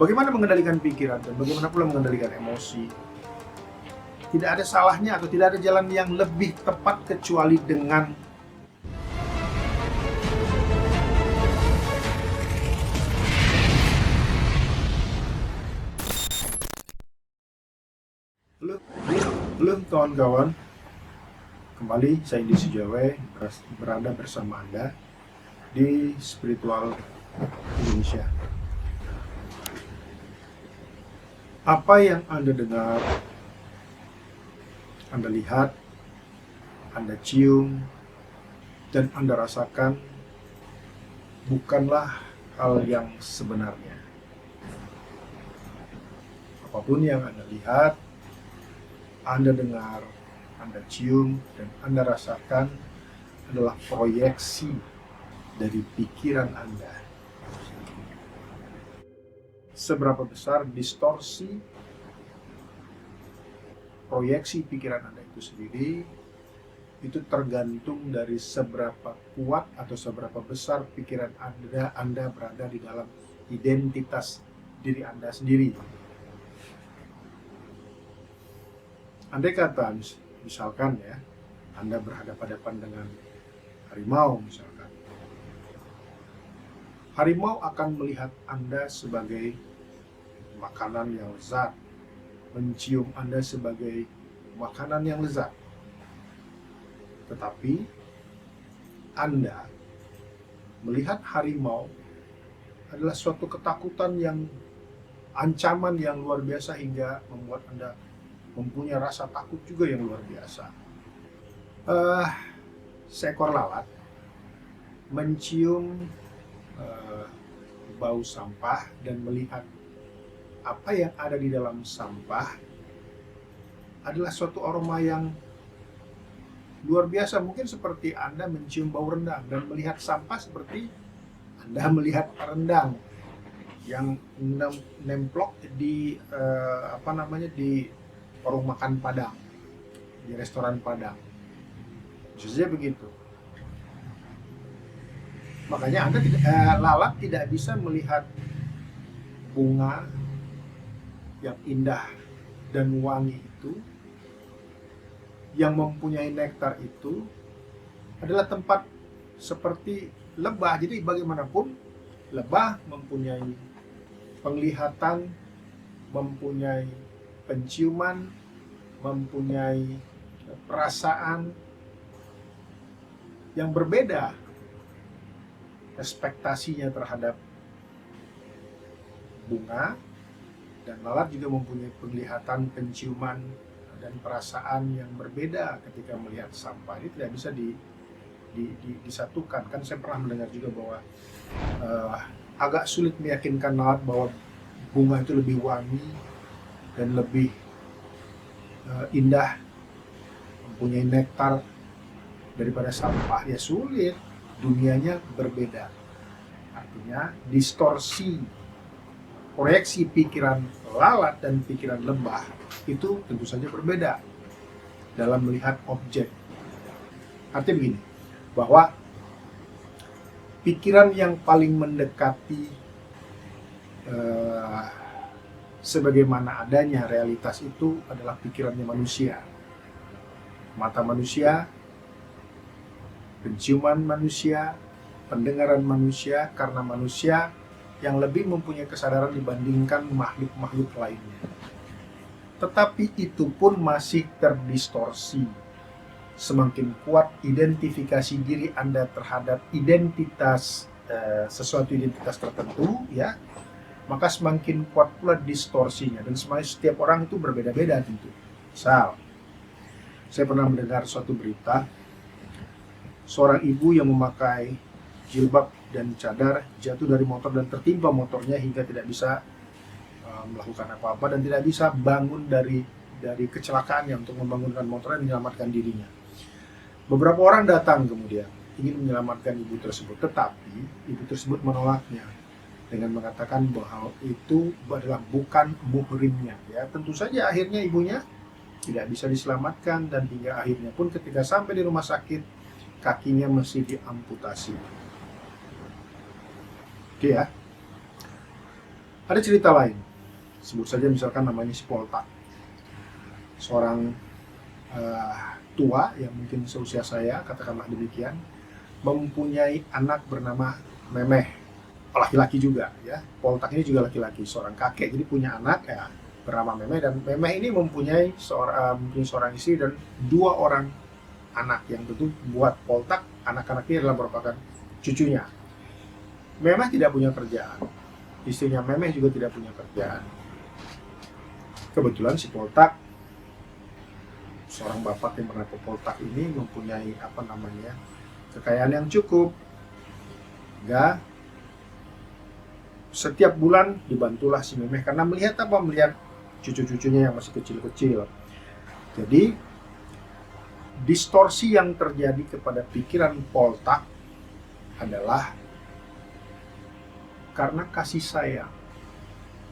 Bagaimana mengendalikan pikiran dan bagaimana pula mengendalikan emosi? Tidak ada salahnya atau tidak ada jalan yang lebih tepat kecuali dengan Halo kawan-kawan, kembali saya Indi Sujawe berada bersama Anda di Spiritual Indonesia. Apa yang Anda dengar, Anda lihat, Anda cium, dan Anda rasakan bukanlah hal yang sebenarnya. Apapun yang Anda lihat, Anda dengar, Anda cium, dan Anda rasakan adalah proyeksi dari pikiran Anda. Seberapa besar distorsi proyeksi pikiran Anda itu sendiri, itu tergantung dari seberapa kuat atau seberapa besar pikiran Anda berada di dalam identitas diri Anda sendiri. Andai kata misalkan ya, Anda berhadapan-hadapan dengan harimau misalkan. Harimau akan melihat Anda sebagai makanan yang lezat, mencium Anda sebagai makanan yang lezat. Tetapi Anda melihat harimau adalah suatu ketakutan yang ancaman yang luar biasa hingga membuat Anda mempunyai rasa takut juga yang luar biasa. Seekor lalat mencium bau sampah dan melihat apa yang ada di dalam sampah adalah suatu aroma yang luar biasa. Mungkin seperti Anda mencium bau rendang dan melihat sampah seperti Anda melihat rendang yang nemplok di di warung makan Padang, di restoran Padang. Bisa saja begitu. Makanya Anda lalat tidak bisa melihat bunga yang indah dan wangi itu, yang mempunyai nektar itu adalah tempat seperti lebah. Jadi bagaimanapun lebah mempunyai penglihatan, mempunyai penciuman, mempunyai perasaan yang berbeda ekspektasinya terhadap bunga, dan lalat juga mempunyai penglihatan, penciuman, dan perasaan yang berbeda ketika melihat sampah. Ini tidak bisa disatukan. Kan saya pernah mendengar juga bahwa agak sulit meyakinkan lalat bahwa bunga itu lebih wangi dan lebih indah, mempunyai nektar daripada sampah. Ya sulit, dunianya berbeda. Artinya distorsi proyeksi pikiran lalat dan pikiran lebah itu tentu saja berbeda dalam melihat objek. Artinya begini, bahwa pikiran yang paling mendekati sebagaimana adanya realitas itu adalah pikirannya manusia. Mata manusia, penciuman manusia, pendengaran manusia, karena manusia yang lebih mempunyai kesadaran dibandingkan makhluk-makhluk lainnya. Tetapi itu pun masih terdistorsi. Semakin kuat identifikasi diri Anda terhadap identitas sesuatu identitas tertentu, ya, maka semakin kuat pula distorsinya, dan setiap orang itu berbeda-beda tentu. Misal, saya pernah mendengar suatu berita, seorang ibu yang memakai jilbab dan cadar jatuh dari motor dan tertimpa motornya hingga tidak bisa melakukan apa-apa dan tidak bisa bangun dari kecelakaannya untuk membangunkan motornya dan menyelamatkan dirinya. Beberapa orang datang kemudian ingin menyelamatkan ibu tersebut, tetapi ibu tersebut menolaknya dengan mengatakan bahwa itu adalah bukan muhrimnya. Ya, tentu saja akhirnya ibunya tidak bisa diselamatkan, dan hingga akhirnya pun ketika sampai di rumah sakit kakinya mesti diamputasi. Oke ya. Ada cerita lain, sebut saja misalkan namanya si Poltak, seorang tua yang mungkin seusia saya, katakanlah demikian, mempunyai anak bernama Memeh, laki-laki juga ya. Poltak ini juga laki-laki, seorang kakek, jadi punya anak ya bernama Memeh, dan Memeh ini mempunyai seorang istri dan 2 orang anak, yang tentu buat Poltak anak-anak ini adalah merupakan cucunya. Memeh tidak punya kerjaan, istrinya Memeh juga tidak punya kerjaan. Kebetulan si Poltak, seorang bapak yang bernama Poltak ini mempunyai kekayaan yang cukup. Hingga setiap bulan dibantulah si Memeh karena melihat cucu-cucunya yang masih kecil-kecil. Jadi distorsi yang terjadi kepada pikiran Poltak adalah karena kasih sayang,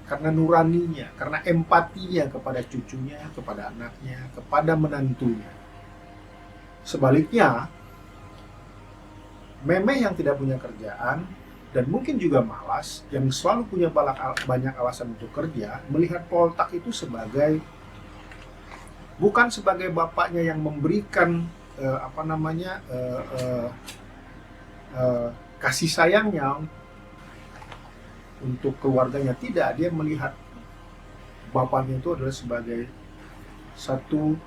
karena nuraninya, karena empatinya kepada cucunya, kepada anaknya, kepada menantunya. Sebaliknya, Memeh yang tidak punya kerjaan dan mungkin juga malas, yang selalu punya banyak alasan untuk kerja, melihat Poltak itu bukan sebagai bapaknya yang memberikan kasih sayangnya untuk keluarganya. Tidak, dia melihat bapaknya itu adalah sebagai satu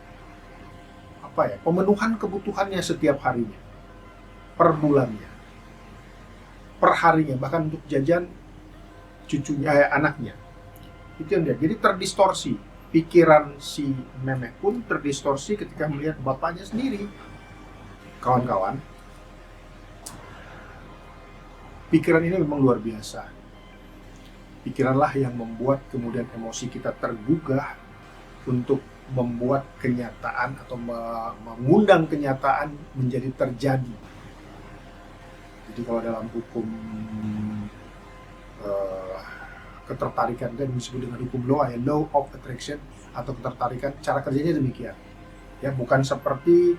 pemenuhan kebutuhannya setiap harinya, per bulannya, per harinya, bahkan untuk jajan cucunya, anaknya. Itu yang dia. Jadi terdistorsi. Pikiran si Memeh pun terdistorsi ketika melihat bapaknya sendiri. Kawan-kawan, pikiran ini memang luar biasa. Pikiranlah yang membuat kemudian emosi kita tergugah untuk membuat kenyataan atau mengundang kenyataan menjadi terjadi. Jadi kalau dalam hukum ketertarikan kan disebut dengan hukum law of attraction atau ketertarikan, cara kerjanya demikian. Ya, bukan seperti,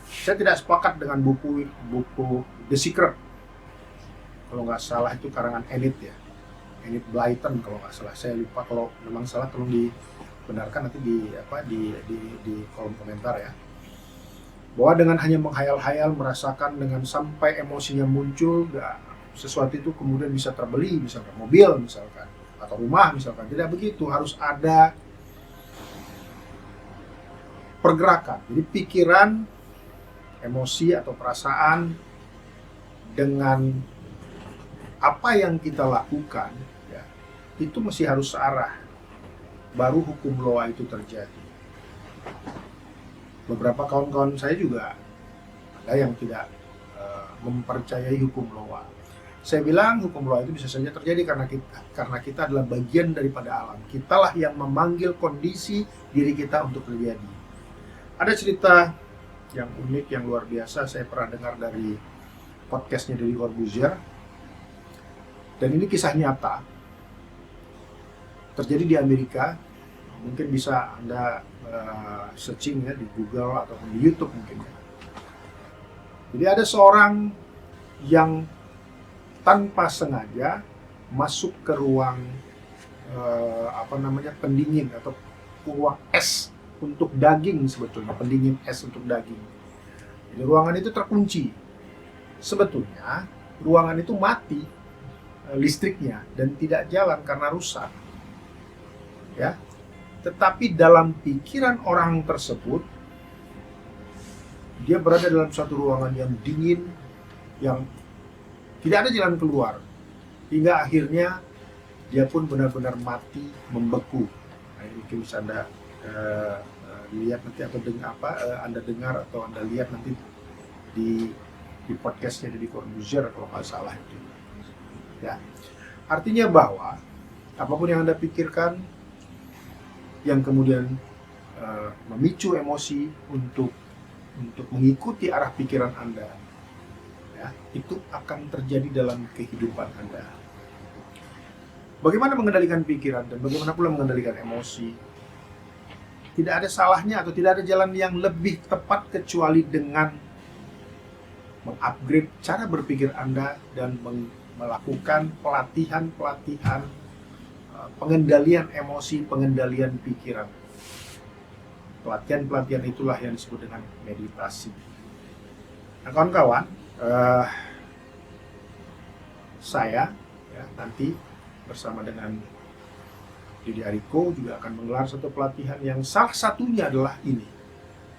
saya tidak sepakat dengan buku The Secret. Kalau nggak salah itu karangan Enid ya. Enid Blyton kalau nggak salah, saya lupa, kalau memang salah tolong dibenarkan nanti di kolom komentar ya. Bahwa dengan hanya menghayal-hayal, merasakan dengan sampai emosinya muncul, sesuatu itu kemudian bisa terbeli, misalkan mobil misalkan, atau rumah misalkan. Tidak begitu, harus ada pergerakan. Jadi pikiran, emosi atau perasaan dengan apa yang kita lakukan ya, itu mesti harus searah, baru hukum loa itu terjadi. Beberapa kawan-kawan saya juga ada yang tidak mempercayai hukum loa. Saya bilang hukum loa itu bisa saja terjadi karena kita adalah bagian daripada alam. Kitalah yang memanggil kondisi diri kita untuk terjadi. Ada cerita yang unik, yang luar biasa, saya pernah dengar dari podcastnya Deddy Corbuzier. Dan ini kisah nyata, terjadi di Amerika. Mungkin bisa Anda searching ya di Google ataupun di YouTube mungkin. Jadi ada seorang yang tanpa sengaja masuk ke ruang pendingin atau ruang es untuk daging, sebetulnya pendingin es untuk daging. Jadi ruangan itu terkunci. Sebetulnya ruangan itu mati listriknya dan tidak jalan karena rusak. Ya. Tetapi dalam pikiran orang tersebut, dia berada dalam suatu ruangan yang dingin, yang tidak ada jalan keluar, hingga akhirnya dia pun benar-benar mati, membeku. Nah, ini mungkin bisa Anda lihat nanti, atau Anda dengar atau Anda lihat nanti di podcastnya Deddy Corbuzier kalau nggak salah itu. Ya, artinya bahwa apapun yang Anda pikirkan yang kemudian memicu emosi untuk mengikuti arah pikiran Anda, ya, itu akan terjadi dalam kehidupan Anda. Bagaimana mengendalikan pikiran dan bagaimana pula mengendalikan emosi? Tidak ada salahnya atau tidak ada jalan yang lebih tepat kecuali dengan mengupgrade cara berpikir Anda dan melakukan pelatihan pengendalian emosi, pengendalian pikiran. Pelatihan-pelatihan itulah yang disebut dengan meditasi. Nah, kawan-kawan, saya ya, nanti bersama dengan Didi Ariko juga akan menggelar satu pelatihan yang salah satunya adalah ini.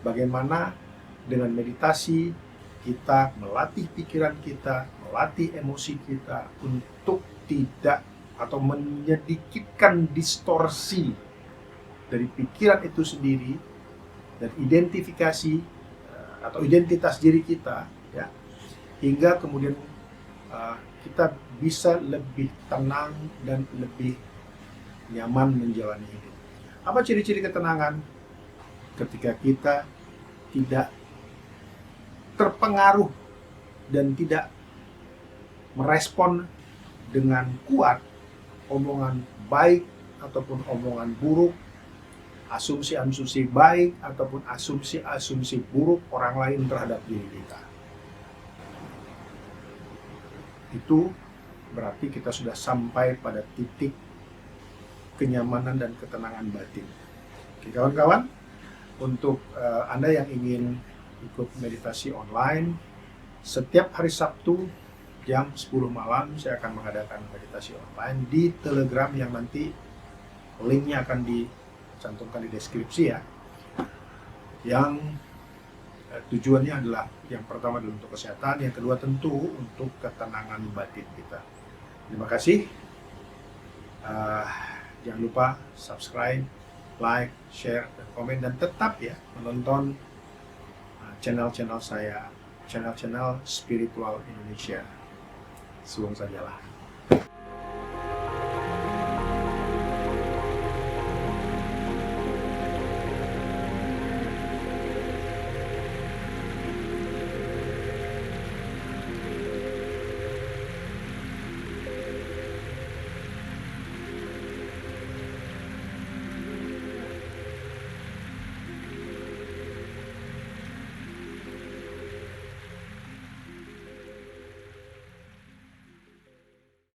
Bagaimana dengan meditasi kita melatih pikiran kita, melatih emosi kita untuk tidak atau menyedikitkan distorsi dari pikiran itu sendiri dan identifikasi atau identitas diri kita, ya, hingga kemudian kita bisa lebih tenang dan lebih nyaman menjalani hidup. Apa ciri-ciri ketenangan? Ketika kita tidak terpengaruh dan tidak merespon dengan kuat omongan baik ataupun omongan buruk, asumsi-asumsi baik ataupun asumsi-asumsi buruk orang lain terhadap diri kita. Itu berarti kita sudah sampai pada titik kenyamanan dan ketenangan batin. Oke, kawan-kawan, untuk Anda yang ingin ikut meditasi online, setiap hari Sabtu jam 10 malam saya akan mengadakan meditasi online di Telegram yang nanti linknya akan dicantumkan di deskripsi ya. Yang tujuannya adalah yang pertama adalah untuk kesehatan, yang kedua tentu untuk ketenangan batin kita. Terima kasih. Jangan lupa subscribe, like, share, dan komen, dan tetap ya menonton channel-channel saya, channel-channel spiritual Indonesia. Suwung sajalah.